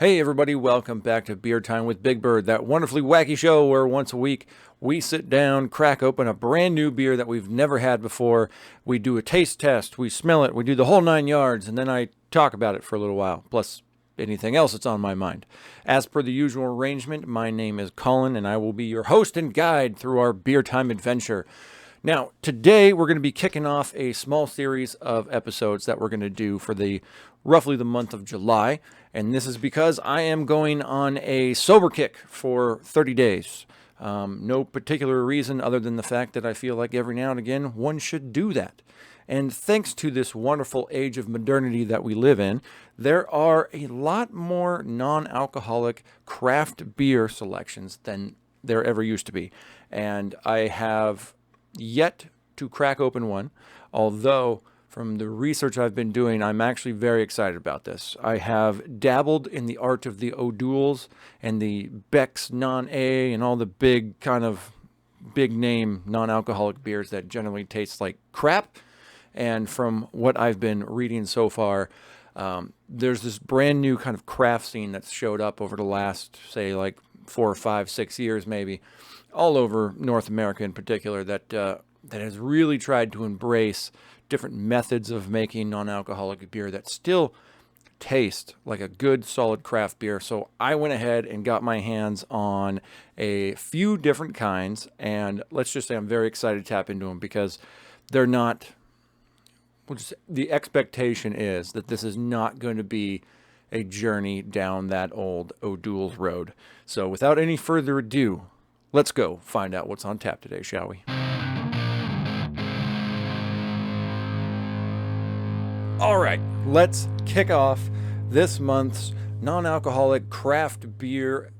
Hey everybody, welcome back to Beer Time with Big Bird, that wonderfully wacky show where once a week we sit down, crack open a brand new beer that we've never had before. We do a taste test, we smell it, we do the whole 9 yards, and then I talk about it for a little while, plus anything else that's on my mind. As per the usual arrangement, my name is Colin and I will be your host and guide through our Beer Time adventure. Now, today we're going to be kicking off a small series of episodes that we're going to do for the roughly the month of July, and this is because I am going on a sober kick for 30 days. No particular reason other than the fact that I feel like every now and again one should do that. And thanks to this wonderful age of modernity that we live in, there are a lot more non-alcoholic craft beer selections than there ever used to be. And I have yet to crack open one, although from the research I've been doing, I'm actually very excited about this. I have dabbled in the art of the O'Douls and the Beck's Non-A and all the big kind of big name non-alcoholic beers that generally taste like crap. And from what I've been reading so far, there's this brand new kind of craft scene that's showed up over the last, say, like 4 or 5, 6 years maybe, all over North America in particular, that has really tried to embrace different methods of making non-alcoholic beer that still taste like a good solid craft beer. So I went ahead and got my hands on a few different kinds, and let's just say I'm very excited to tap into them because they're not, the expectation is that this is not going to be a journey down that old O'Doul's road. So without any further ado, let's go find out what's on tap today, shall we? All right, let's kick off this month's non-alcoholic craft beer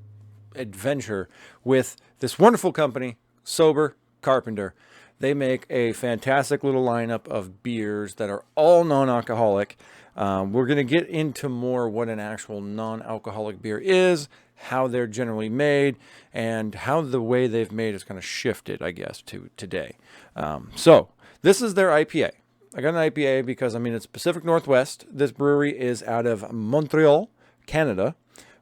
adventure with this wonderful company, Sober Carpenter. They make a fantastic little lineup of beers that are all non-alcoholic. We're going to get into more what an actual non-alcoholic beer is, how they're generally made, and how the way they've made is kind of shifted, I guess, to today. So this is their IPA. I got an IPA because, it's Pacific Northwest. This brewery is out of Montreal, Canada,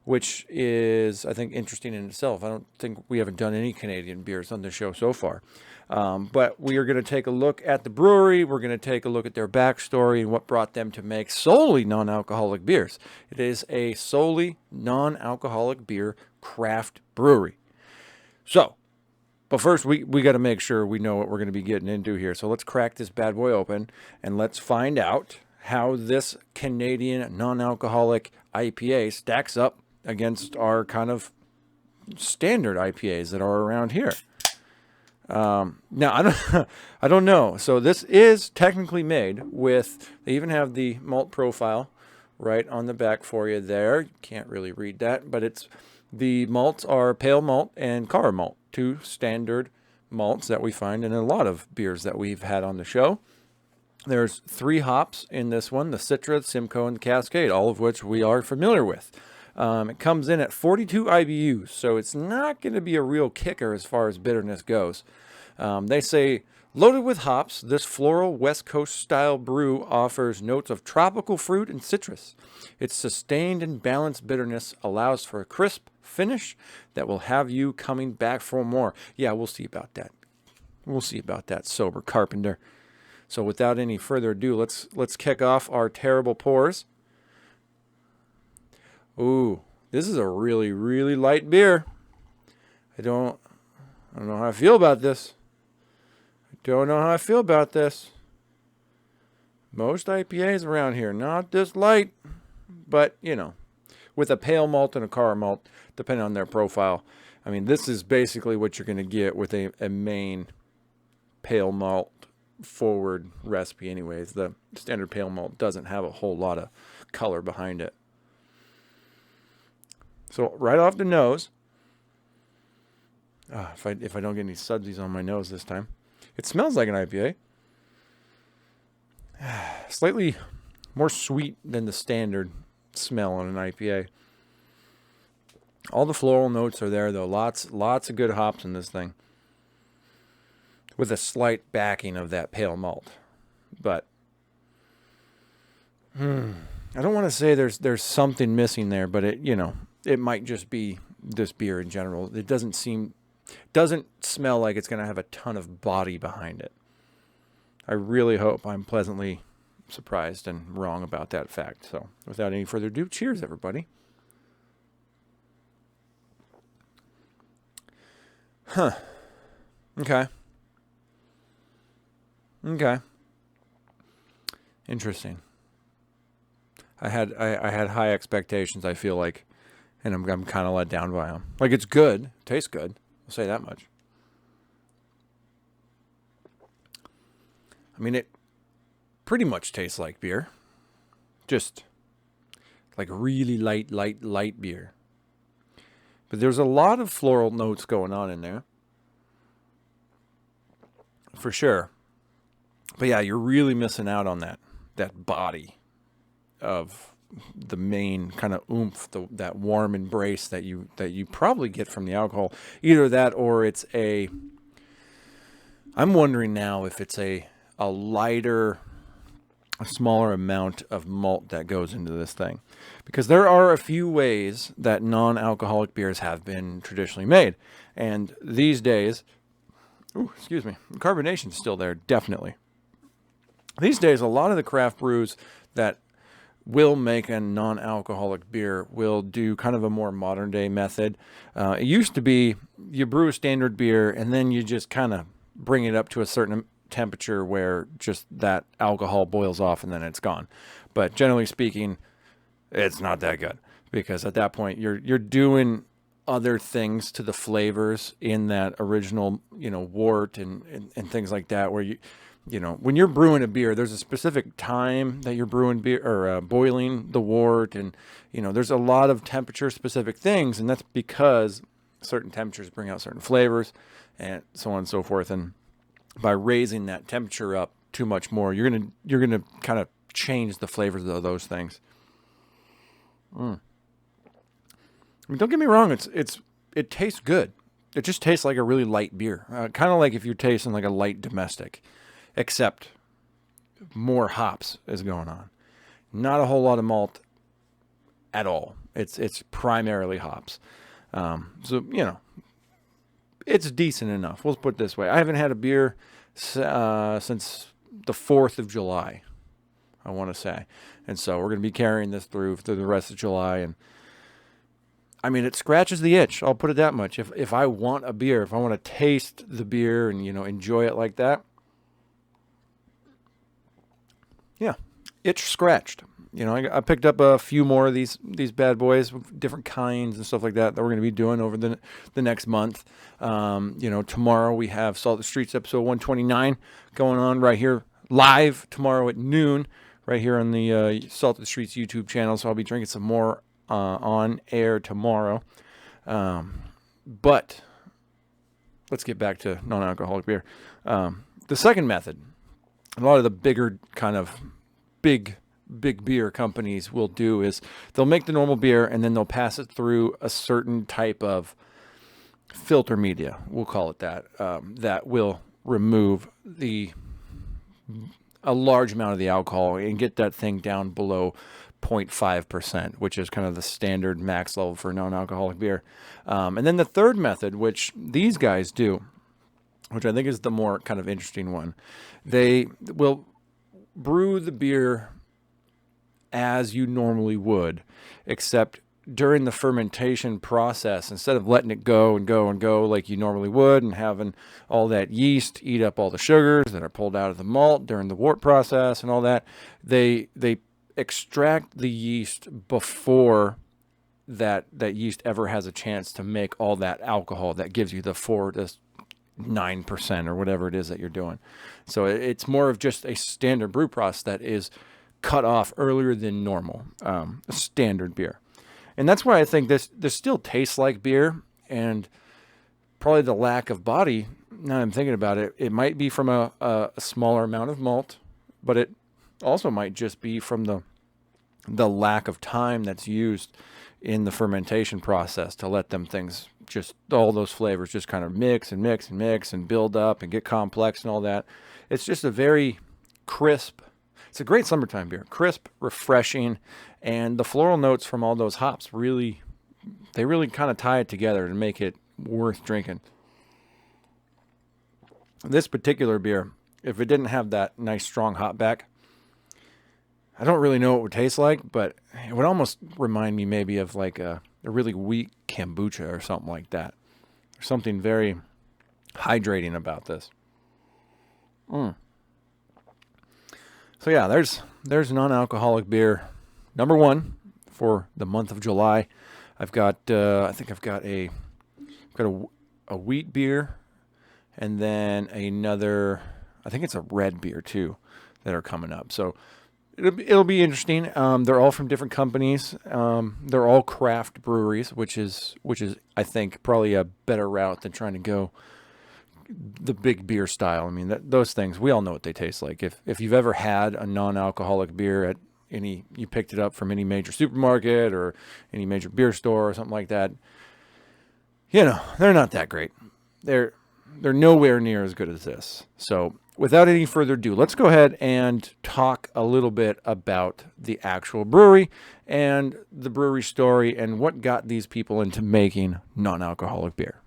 which is, I think, interesting in itself. I don't think we haven't done any Canadian beers on this show so far. But we are going to take a look at the brewery. We're going to take a look at their backstory and what brought them to make solely non-alcoholic beers. It is a solely non-alcoholic beer craft brewery. So, but first, we got to make sure we know what we're going to be getting into here. So let's crack this bad boy open and let's find out how this Canadian non-alcoholic IPA stacks up against our kind of standard IPAs that are around here. Now, I don't know. So this is technically made with, they even have the malt profile right on the back for you there. You can't really read that, but the malts are pale malt and car malt, two standard malts that we find in a lot of beers that we've had on the show. There's 3 hops in this one, the Citra, the Simcoe, and the Cascade, all of which we are familiar with. It comes in at 42 IBUs, so it's not going to be a real kicker as far as bitterness goes. They say, loaded with hops, this floral West Coast style brew offers notes of tropical fruit and citrus. Its sustained and balanced bitterness allows for a crisp finish that will have you coming back for more. Yeah, we'll see about that. We'll see about that, Sober Carpenter. So without any further ado, let's kick off our terrible pours. Ooh, this is a really, really light beer. I don't know how I feel about this. Most IPAs around here, not this light, but, with a pale malt and a car malt, depending on their profile. This is basically what you're going to get with a main pale malt forward recipe anyways. The standard pale malt doesn't have a whole lot of color behind it. So right off the nose, if I don't get any subsies on my nose this time, it smells like an IPA. Slightly more sweet than the standard smell on an IPA. All the floral notes are there though. Lots of good hops in this thing, with a slight backing of that pale malt. But I don't want to say there's something missing there, but it might just be this beer in general. It doesn't smell like it's going to have a ton of body behind it. I really hope I'm pleasantly surprised and wrong about that fact. So without any further ado, cheers, everybody. Huh. Okay. Interesting. I had high expectations, I feel like, and I'm kind of let down by them. Like, it's good. It tastes good. I'll say that much. I mean, it pretty much tastes like beer. Just like really light beer. But there's a lot of floral notes going on in there. For sure. But yeah, you're really missing out on that body of the main kind of oomph, that warm embrace that you probably get from the alcohol. Either that or I'm wondering now if it's a lighter, a smaller amount of malt that goes into this thing. Because there are a few ways that non-alcoholic beers have been traditionally made. And these days, carbonation's still there, definitely. These days, a lot of the craft brews that will make a non-alcoholic beer will do kind of a more modern day method. It used to be you brew a standard beer and then you just kind of bring it up to a certain temperature where just that alcohol boils off and then it's gone. But generally speaking, it's not that good, because at that point you're doing other things to the flavors in that original, wort and things like that, where when you're brewing a beer, there's a specific time that you're brewing beer or boiling the wort, and there's a lot of temperature specific things, and that's because certain temperatures bring out certain flavors and so on and so forth. And by raising that temperature up too much more, you're gonna kind of change the flavors of those things. I mean, don't get me wrong, it tastes good. It just tastes like a really light beer, kind of like if you're tasting like a light domestic, except more hops is going on. Not a whole lot of malt at all. It's primarily hops. So it's decent enough. We'll put it this way. I haven't had a beer since the 4th of July, I want to say. And so we're going to be carrying this through the rest of July. And I mean, it scratches the itch. I'll put it that much. If I want a beer, if I want to taste the beer and, enjoy it like that, yeah, itch scratched. I picked up a few more of these bad boys, different kinds and stuff like that we're going to be doing over the next month. Tomorrow we have Salt the Streets episode 129 going on right here live tomorrow at noon, right here on the Salt the Streets YouTube channel. So I'll be drinking some more on air tomorrow. But let's get back to non-alcoholic beer. The second method, a lot of the bigger kind of big beer companies will do is they'll make the normal beer and then they'll pass it through a certain type of filter media, we'll call it that, that will remove a large amount of the alcohol and get that thing down below 0.5%, which is kind of the standard max level for non-alcoholic beer. And then the third method, which these guys do, which I think is the more kind of interesting one, they will brew the beer as you normally would, except during the fermentation process, instead of letting it go and go and go like you normally would and having all that yeast eat up all the sugars that are pulled out of the malt during the wort process and all that, they extract the yeast before that yeast ever has a chance to make all that alcohol that gives you the 4 to 9% or whatever it is that you're doing. So it's more of just a standard brew process that is cut off earlier than normal, a standard beer. And that's why I think this still tastes like beer, and probably the lack of body, now I'm thinking about it, it might be from a smaller amount of malt, but it also might just be from the lack of time that's used in the fermentation process to let them things, just all those flavors just kind of mix and mix and mix and build up and get complex and all that. It's just a very crisp, It's a great summertime beer. Crisp, refreshing, and the floral notes from all those hops really kind of tie it together to make it worth drinking. This particular beer, if it didn't have that nice strong hop back, I don't really know what it would taste like, but it would almost remind me maybe of like a really weak kombucha or something like that. There's something very hydrating about this. So yeah, there's non-alcoholic beer number 1 for the month of July. I've got I think I've got a wheat beer, and then another, I think it's a red beer too, that are coming up. So it'll be interesting. They're all from different companies. They're all craft breweries, which is I think probably a better route than trying to go the big beer style. I mean, those things, we all know what they taste like. If you've ever had a non-alcoholic beer at you picked it up from any major supermarket or any major beer store or something like that, they're not that great. They're nowhere near as good as this. So without any further ado, let's go ahead and talk a little bit about the actual brewery and the brewery story and what got these people into making non-alcoholic beer.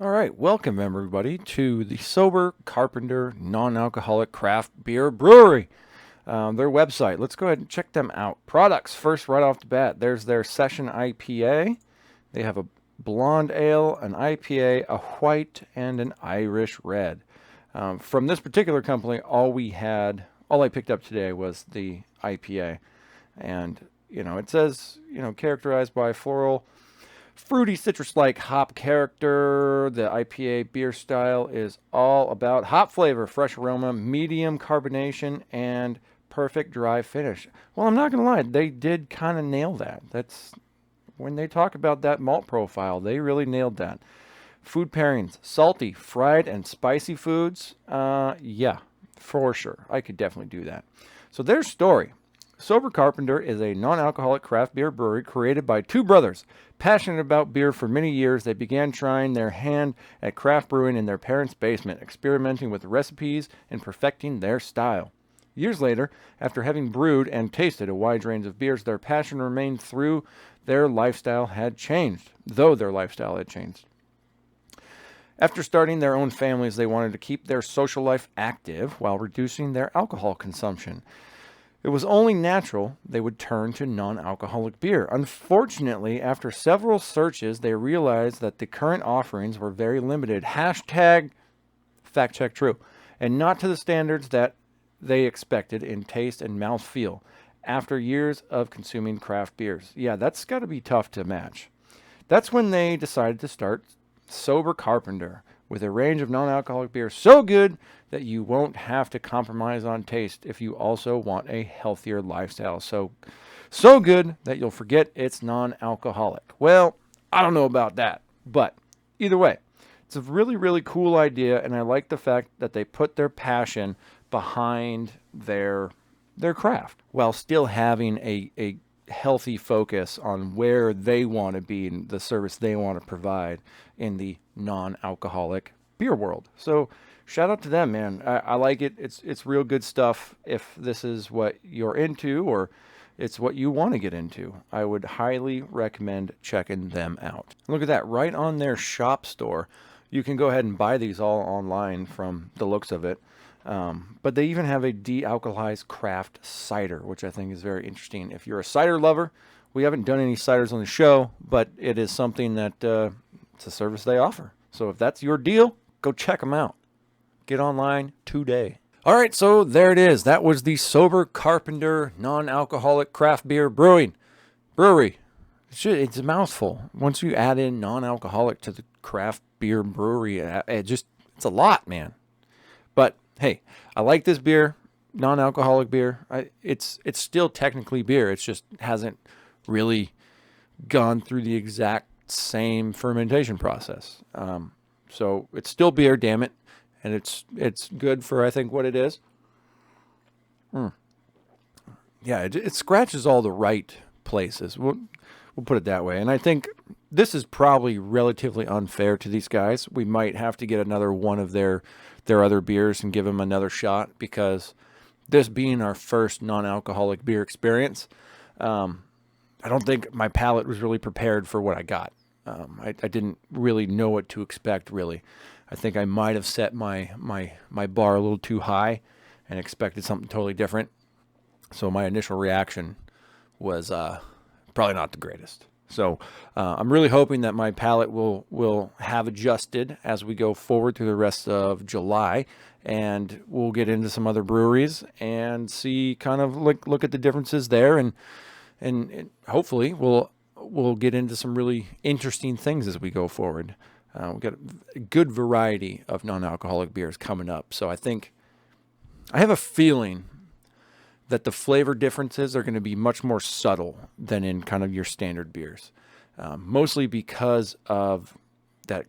All right, welcome everybody to the Sober Carpenter Non-Alcoholic Craft Beer Brewery. Their website, let's go ahead and check them out. Products, first right off the bat, there's their Session IPA. They have a blonde ale, an IPA, a white, and an Irish red. From this particular company, all I picked up today was the IPA. And, it says, characterized by floral, fruity, citrus-like hop character. The IPA beer style is all about hop flavor, fresh aroma, medium carbonation, and perfect dry finish. Well, I'm not going to lie, they did kind of nail that. That's when they talk about that malt profile, they really nailed that. Food pairings, salty, fried, and spicy foods. Yeah, for sure. I could definitely do that. So their story. Sober Carpenter is a non-alcoholic craft beer brewery created by two brothers. Passionate about beer for many years, they began trying their hand at craft brewing in their parents' basement, experimenting with recipes and perfecting their style. Years later, after having brewed and tasted a wide range of beers, their passion remained though their lifestyle had changed. After starting their own families, they wanted to keep their social life active while reducing their alcohol consumption. It was only natural they would turn to non-alcoholic beer. Unfortunately, after several searches, they realized that the current offerings were very limited. Hashtag fact check true. And not to the standards that they expected in taste and mouthfeel after years of consuming craft beers. Yeah, that's got to be tough to match. That's when they decided to start Sober Carpenter with a range of non-alcoholic beer so good that you won't have to compromise on taste if you also want a healthier lifestyle. So good that you'll forget it's non-alcoholic. Well, I don't know about that, but either way, it's a really, really cool idea, and I like the fact that they put their passion behind their craft while still having a healthy focus on where they want to be and the service they want to provide in the non-alcoholic beer world. So shout out to them, man. I like it. It's real good stuff. If this is what you're into or it's what you want to get into, I would highly recommend checking them out. Look at that, right on their shop store. You can go ahead and buy these all online from the looks of it. But they even have a de-alcoholized craft cider, which I think is very interesting. If you're a cider lover, we haven't done any ciders on the show, but it is something that it's a service they offer. So if that's your deal, go check them out. Get online today. All right, so there it is. That was the Sober Carpenter non-alcoholic craft beer brewery. It's a mouthful. Once you add in non-alcoholic to the craft beer brewery, it's a lot, man. But hey, I like this beer, non-alcoholic beer. It's still technically beer. It just hasn't really gone through the exact same fermentation process. So it's still beer, damn it, and it's good for I think what it is. Yeah, it scratches all the right places. We'll put it that way. And I think this is probably relatively unfair to these guys. We might have to get another one of their other beers and give them another shot because this being our first non-alcoholic beer experience, I don't think my palate was really prepared for what I got. I didn't really know what to expect, really. I think I might have set my bar a little too high and expected something totally different. So my initial reaction was probably not the greatest. So I'm really hoping that my palate will have adjusted as we go forward through the rest of July, and we'll get into some other breweries and see, kind of look at the differences there, and hopefully we'll get into some really interesting things as we go forward. We've got a good variety of non-alcoholic beers coming up. So I have a feeling that the flavor differences are going to be much more subtle than in kind of your standard beers. Mostly because of that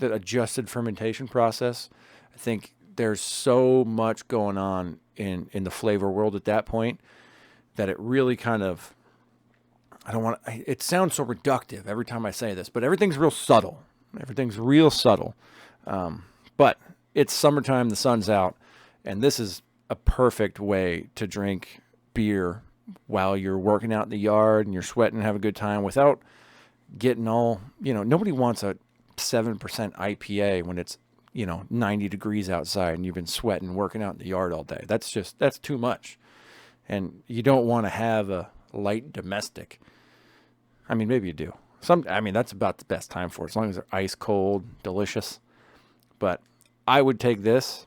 adjusted fermentation process. I think there's so much going on in the flavor world at that point that it really kind of, it sounds so reductive every time I say this, but everything's real subtle. Everything's real subtle. But it's summertime, the sun's out, and this is a perfect way to drink beer while you're working out in the yard and you're sweating and have a good time without getting all, nobody wants a 7% IPA when it's, 90 degrees outside and you've been sweating, working out in the yard all day. That's too much. And you don't want to have a light domestic. I mean, maybe you do. That's about the best time for it, as long as they're ice cold, delicious. But I would take this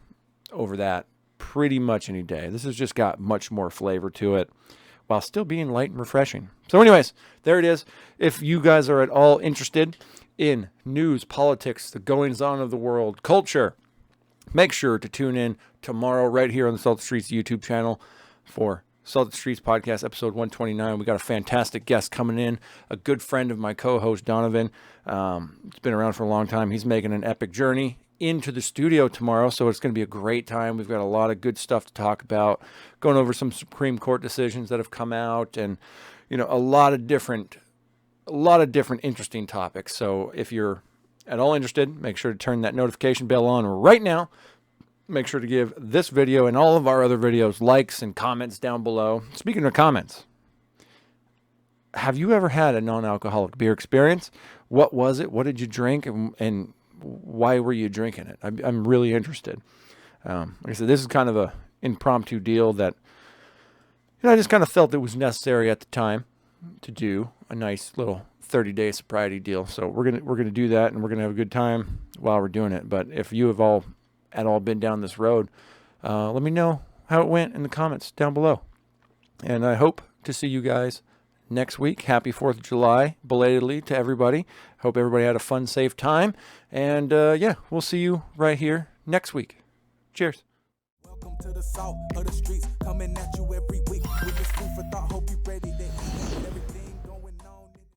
over that pretty much any day. This has just got much more flavor to it while still being light and refreshing. So anyways, there it is. If you guys are at all interested in news, politics, the goings on of the world, culture, make sure to tune in tomorrow right here on the Salted Streets YouTube channel for Salted Streets Podcast, episode 129. We got a fantastic guest coming in, a good friend of my co-host, Donovan. It's been around for a long time. He's making an epic journey into the studio tomorrow, so it's going to be a great time. We've got a lot of good stuff to talk about, going over some Supreme Court decisions that have come out, and a lot of different interesting topics. So if you're at all interested, make sure to turn that notification bell on right now. Make sure to give this video and all of our other videos likes and comments down below. Speaking of comments, have you ever had a non-alcoholic beer experience? What was it? What did you drink? And why were you drinking it? I'm really interested. Like I said, this is kind of a impromptu deal that I just kind of felt it was necessary at the time to do a nice little 30-day sobriety deal. So we're gonna do that, and we're gonna have a good time while we're doing it. But if you have all been down this road, let me know how it went in the comments down below. And I hope to see you guys next week. Happy 4th of July, belatedly, to everybody. Hope everybody had a fun, safe time. And we'll see you right here next week. Cheers. Welcome to the salt of the streets, coming at you every week.